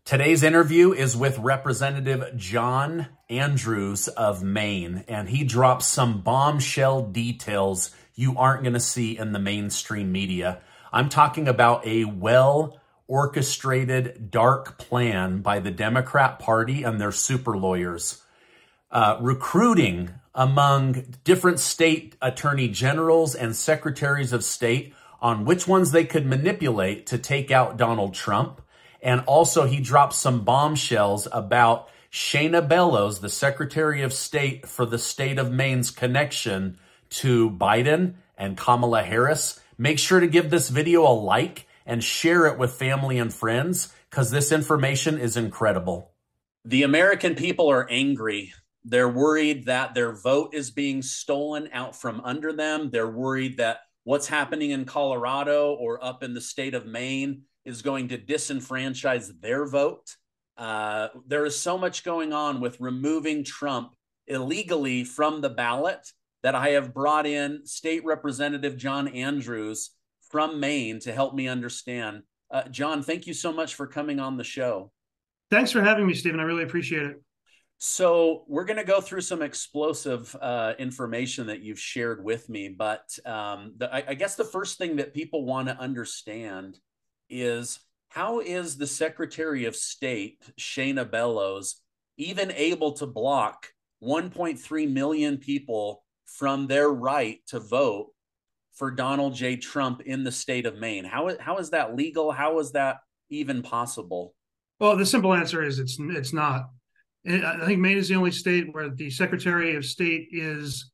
Today's interview is with Representative John Andrews of Maine, and he drops some bombshell details you aren't going to see in the mainstream media. I'm talking about a well-orchestrated dark plan by the Democrat Party and their super lawyers, recruiting among different state attorney generals and secretaries of state on which ones they could manipulate to take out Donald Trump. And also he dropped some bombshells about Shenna Bellows, the Secretary of State for the state of Maine's connection to Biden and Kamala Harris. Make sure to give this video a like and share it with family and friends because this information is incredible. The American people are angry. They're worried that their vote is being stolen out from under them. They're worried that what's happening in Colorado or up in the state of Maine is going to disenfranchise their vote. There is so much going on with removing Trump illegally from the ballot that I have brought in State Representative John Andrews from Maine to help me understand. John, thank you so much for coming on the show. Thanks for having me, Stephen. I really appreciate it. So we're going to go through some explosive information that you've shared with me, but I guess the first thing that people want to understand is how is the Secretary of State, Shenna Bellows, even able to block 1.3 million people from their right to vote for Donald J. Trump in the state of Maine? How is that legal? How is that even possible? Well, the simple answer is it's not. I think Maine is the only state where the Secretary of State is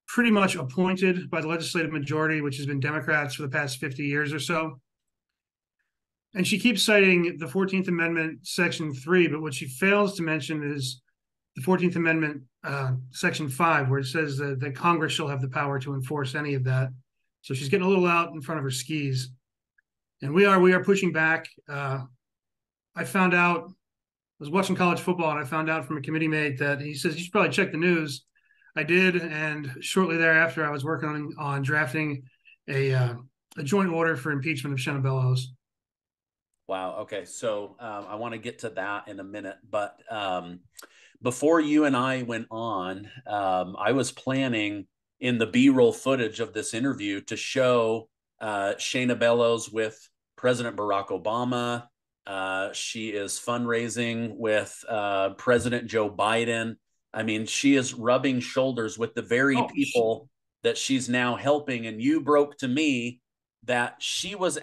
pretty much appointed by the legislative majority, which has been Democrats for the past 50 years or so. And she keeps citing the 14th Amendment, Section 3, but what she fails to mention is the 14th Amendment, Section 5, where it says that Congress shall have the power to enforce any of that. So she's getting a little out in front of her skis. And we are pushing back. I found out, I was watching college football, and I found out from a committee mate that he says, you should probably check the news. I did, and shortly thereafter, I was working on drafting a joint order for impeachment of Shenna Bellows. Wow. Okay. So I want to get to that in a minute. But before you and I went on, I was planning in the B-roll footage of this interview to show Shenna Bellows with President Barack Obama. She is fundraising with President Joe Biden. I mean, she is rubbing shoulders with the very people that she's now helping. And you broke to me that she was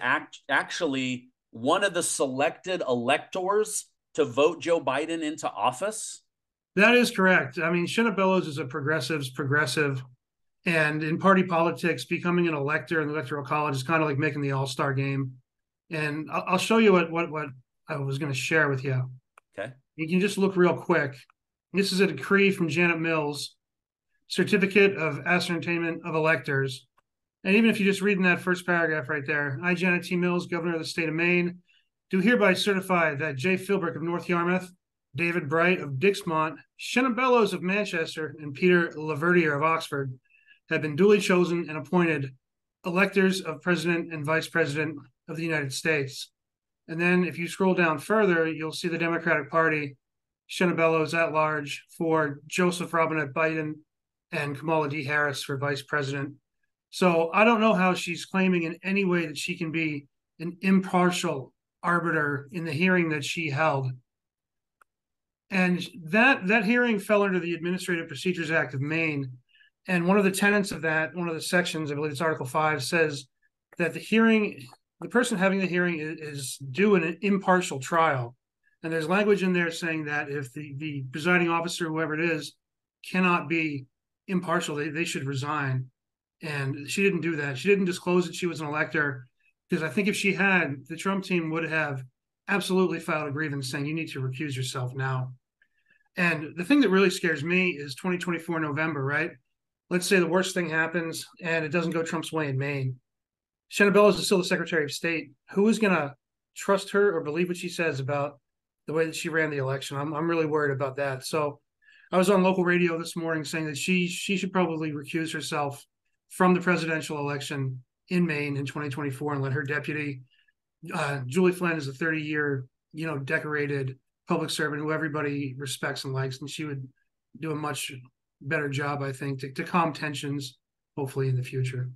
actually one of the selected electors to vote Joe Biden into office? That is correct. I mean, Shenna Bellows is a progressive, and in party politics, becoming an elector in the Electoral College is kind of like making the All-Star game. And I'll show you what I was going to share with you. Okay. You can just look real quick. This is a decree from Janet Mills, Certificate of Ascertainment of Electors. And even if you just read in that first paragraph right there, I, Janet T. Mills, Governor of the state of Maine, do hereby certify that J. Philbrick of North Yarmouth, David Bright of Dixmont, Shenna Bellows of Manchester, and Peter Laverdiere of Oxford have been duly chosen and appointed electors of President and Vice President of the United States. And then if you scroll down further, you'll see the Democratic Party, Shenna Bellows at large for Joseph Robinette Biden and Kamala D. Harris for Vice President. So I don't know how she's claiming in any way that she can be an impartial arbiter in the hearing that she held. And that hearing fell under the Administrative Procedures Act of Maine. And one of the tenets of that, one of the sections, I believe it's Article 5, says that the person having the hearing is due an impartial trial. And there's language in there saying that if the presiding officer, whoever it is, cannot be impartial, they should resign. And she didn't do that. She didn't disclose that she was an elector, because I think if she had, the Trump team would have absolutely filed a grievance saying you need to recuse yourself now. And the thing that really scares me is 2024 November, right? Let's say the worst thing happens and it doesn't go Trump's way in Maine. Shenna Bellows is still the Secretary of State. Who is going to trust her or believe what she says about the way that she ran the election? I'm really worried about that. So I was on local radio this morning saying that she should probably recuse herself from the presidential election in Maine in 2024 and let her deputy, Julie Flynn, is a 30-year decorated public servant who everybody respects and likes, and she would do a much better job, I think, to calm tensions, hopefully in the future.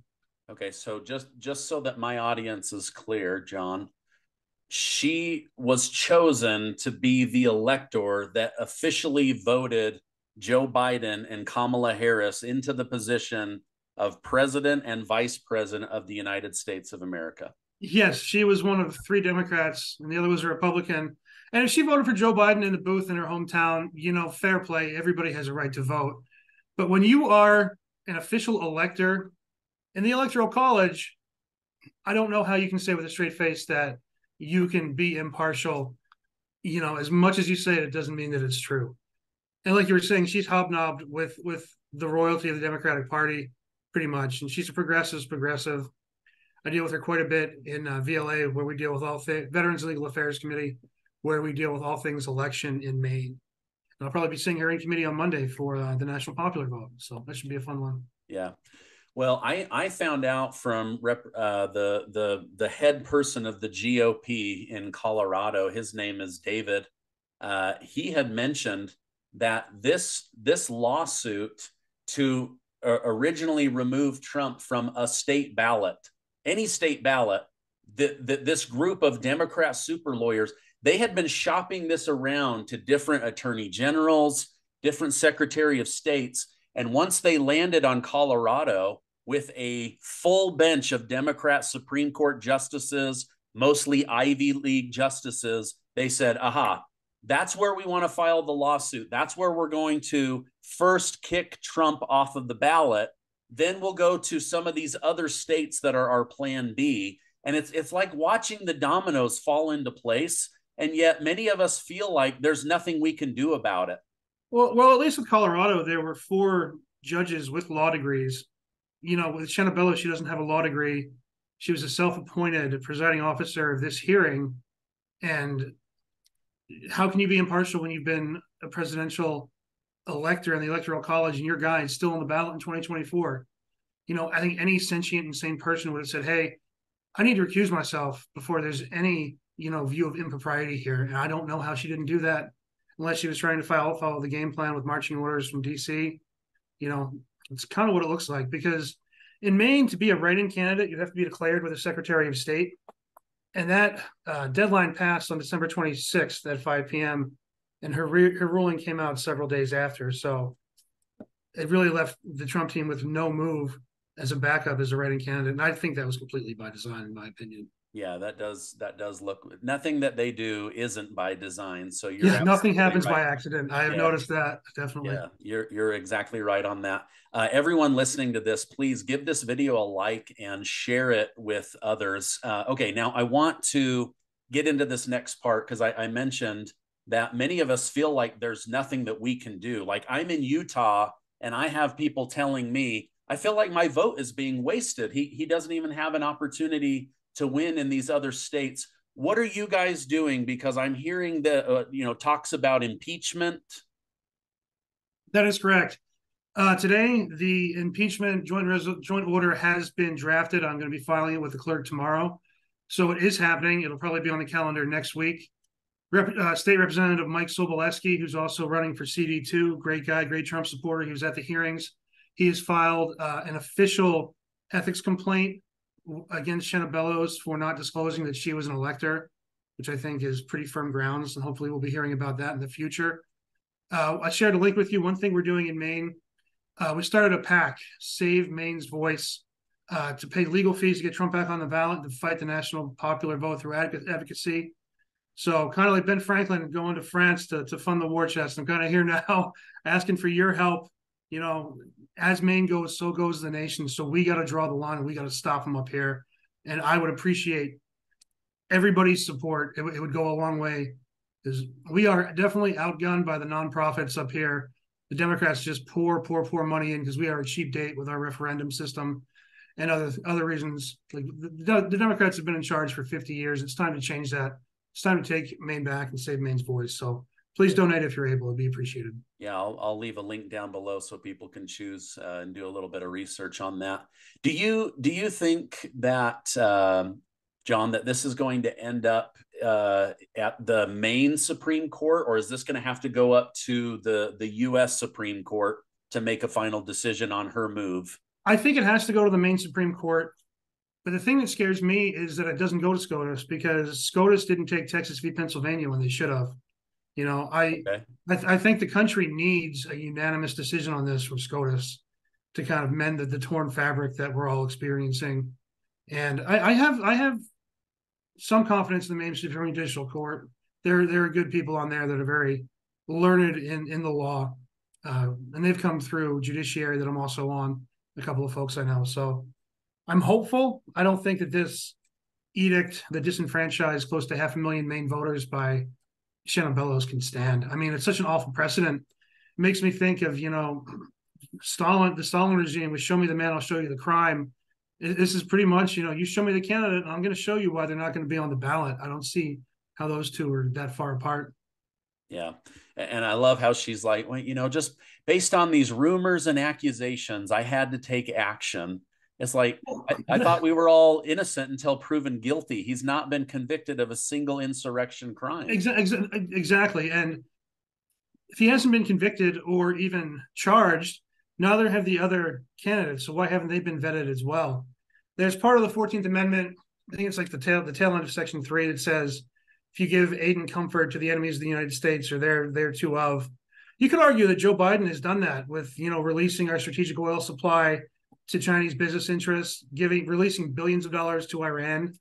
Okay, so just so that my audience is clear, John, she was chosen to be the elector that officially voted Joe Biden and Kamala Harris into the position of president and vice president of the United States of America. Yes, she was one of three Democrats, and the other was a Republican. And if she voted for Joe Biden in the booth in her hometown, fair play. Everybody has a right to vote. But when you are an official elector in the Electoral College, I don't know how you can say with a straight face that you can be impartial. As much as you say it doesn't mean that it's true. And like you were saying, she's hobnobbed with the royalty of the Democratic Party, pretty much, and she's a progressive. I deal with her quite a bit in VLA, where we deal with Veterans Legal Affairs Committee, where we deal with all things election in Maine. And I'll probably be seeing her in committee on Monday for the national popular vote. So that should be a fun one. Yeah. Well, I found out from the head person of the GOP in Colorado. His name is David. He had mentioned that this lawsuit to originally remove Trump from a state ballot, any state ballot, this group of Democrat super lawyers, they had been shopping this around to different attorney generals, different secretary of states. And once they landed on Colorado with a full bench of Democrat Supreme Court justices, mostly Ivy League justices, they said, aha, that's where we want to file the lawsuit. That's where we're going to first kick Trump off of the ballot. Then we'll go to some of these other states that are our plan B. And it's like watching the dominoes fall into place. And yet many of us feel like there's nothing we can do about it. Well, at least with Colorado, there were 4 judges with law degrees. With Shenna Bellows, she doesn't have a law degree. She was a self-appointed presiding officer of this hearing. And how can you be impartial when you've been a presidential elector in the Electoral College and your guy is still on the ballot in 2024? I think any sentient and sane person would have said, hey, I need to recuse myself before there's any, view of impropriety here. And I don't know how she didn't do that unless she was trying to follow the game plan with marching orders from DC. It's kind of what it looks like, because in Maine, to be a write-in candidate, you have to be declared with the Secretary of State. And that deadline passed on December 26th at 5 p.m. And her ruling came out several days after. So it really left the Trump team with no move as a backup as a write-in candidate. And I think that was completely by design, in my opinion. Yeah, that does look, nothing that they do isn't by design. So nothing happens right. by accident. I have noticed that, definitely. Yeah, you're exactly right on that. Everyone listening to this, please give this video a like and share it with others. Okay, now I want to get into this next part because I mentioned that many of us feel like there's nothing that we can do. Like I'm in Utah and I have people telling me, I feel like my vote is being wasted. He doesn't even have an opportunity to win in these other states. What are you guys doing? Because I'm hearing that, talks about impeachment. That is correct. Today, the impeachment joint order has been drafted. I'm going to be filing it with the clerk tomorrow. So it is happening. It'll probably be on the calendar next week. State Representative Mike Sobolewski, who's also running for CD2, great guy, great Trump supporter. He was at the hearings. He has filed an official ethics complaint against Shenna Bellows for not disclosing that she was an elector, which I think is pretty firm grounds, and hopefully we'll be hearing about that in the future. I shared a link with you. One thing we're doing in Maine, we started a PAC, Save Maine's Voice, to pay legal fees to get Trump back on the ballot and to fight the national popular vote through advocacy. So kind of like Ben Franklin going to France to fund the war chest. I'm kind of here now asking for your help. As Maine goes, so goes the nation. So we got to draw the line and we got to stop them up here. And I would appreciate everybody's support. It would go a long way, because we are definitely outgunned by the nonprofits up here. The Democrats just pour money in because we are a cheap date with our referendum system and other reasons. Like the Democrats have been in charge for 50 years. It's time to change that. It's time to take Maine back and save Maine's voice. So please donate if you're able. It'd be appreciated. Yeah, I'll leave a link down below so people can choose and do a little bit of research on that. Do you think that John, that this is going to end up at the Maine Supreme Court, or is this going to have to go up to the U.S. Supreme Court to make a final decision on her move? I think it has to go to the Maine Supreme Court. But the thing that scares me is that it doesn't go to SCOTUS, because SCOTUS didn't take Texas v. Pennsylvania when they should have. You know, Okay. I think the country needs a unanimous decision on this from SCOTUS to kind of mend the torn fabric that we're all experiencing. And I have some confidence in the Maine Supreme Judicial Court. There are good people on there that are very learned in the law, and they've come through judiciary that I'm also on. A couple of folks I know, so I'm hopeful. I don't think that this edict that disenfranchised close to 500,000 Maine voters by Shenna Bellows can stand. I mean, it's such an awful precedent. It makes me think of, you know, Stalin, the Stalin regime was show me the man, I'll show you the crime. This is pretty much, you know, you show me the candidate, and I'm going to show you why they're not going to be on the ballot. I don't see how those two are that far apart. Yeah. And I love how she's like, well, you know, just based on these rumors and accusations, I had to take action. It's like, I thought we were all innocent until proven guilty. He's not been convicted of a single insurrection crime. Exactly. And if he hasn't been convicted or even charged, neither have the other candidates. So why haven't they been vetted as well? There's part of the 14th Amendment. I think it's like the tail end of Section 3 that says, if you give aid and comfort to the enemies of the United States, or thereto of. You could argue that Joe Biden has done that with, you know, releasing our strategic oil supply to Chinese business interests, releasing billions of dollars to Iran,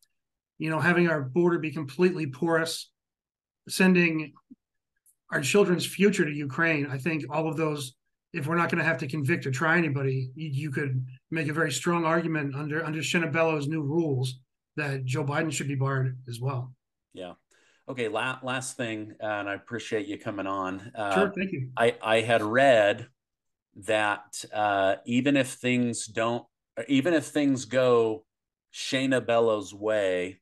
you know, having our border be completely porous, sending our children's future to Ukraine. I think all of those, if we're not going to have to convict or try anybody, you could make a very strong argument under Shenna Bellows' new rules that Joe Biden should be barred as well. Yeah. Okay, last thing, and I appreciate you coming on. Sure, thank you. I had read that even if things go Shenna Bellows' way,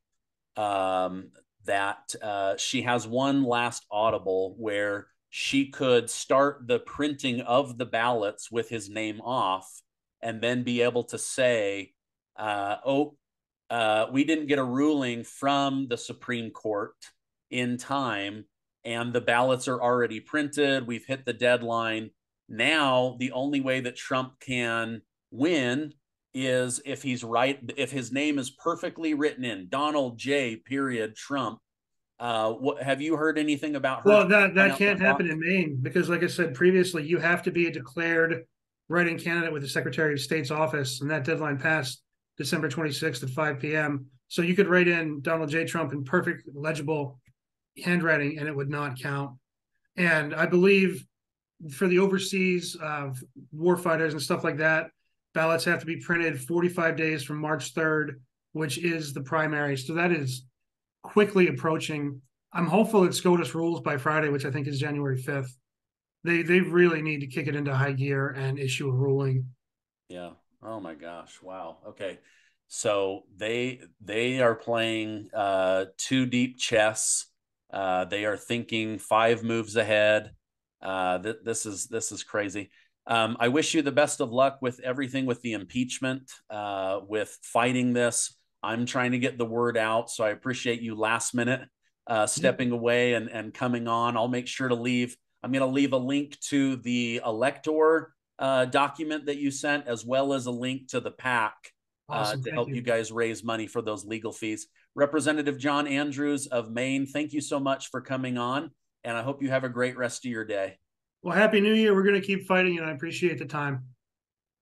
that she has one last audible where she could start the printing of the ballots with his name off, and then be able to say, we didn't get a ruling from the Supreme Court in time, and the ballots are already printed. We've hit the deadline. Now, the only way that Trump can win is if he's right, if his name is perfectly written in, Donald J. Trump. Have you heard anything about her? Well, that can't happen in Maine, because, like I said previously, you have to be a declared write-in candidate with the Secretary of State's office, and that deadline passed December 26th at 5 p.m. So you could write in Donald J. Trump in perfect, legible handwriting, and it would not count. And I believe for the overseas war fighters and stuff like that, ballots have to be printed 45 days from March 3rd, which is the primary. So that is quickly approaching. I'm hopeful that SCOTUS rules by Friday, which I think is January 5th. They really need to kick it into high gear and issue a ruling. Yeah. Oh my gosh. Wow. Okay. So they are playing too deep chess. They are thinking 5 moves ahead. This is crazy. I wish you the best of luck with everything with the impeachment, with fighting this. I'm trying to get the word out, so I appreciate you last minute stepping away and coming on. I'll make sure to leave. I'm going to leave a link to the elector document that you sent, as well as a link to the PAC Awesome. to help you guys raise money for those legal fees. Representative John Andrews of Maine, thank you so much for coming on, and I hope you have a great rest of your day. Well, Happy New Year. We're going to keep fighting, and I appreciate the time.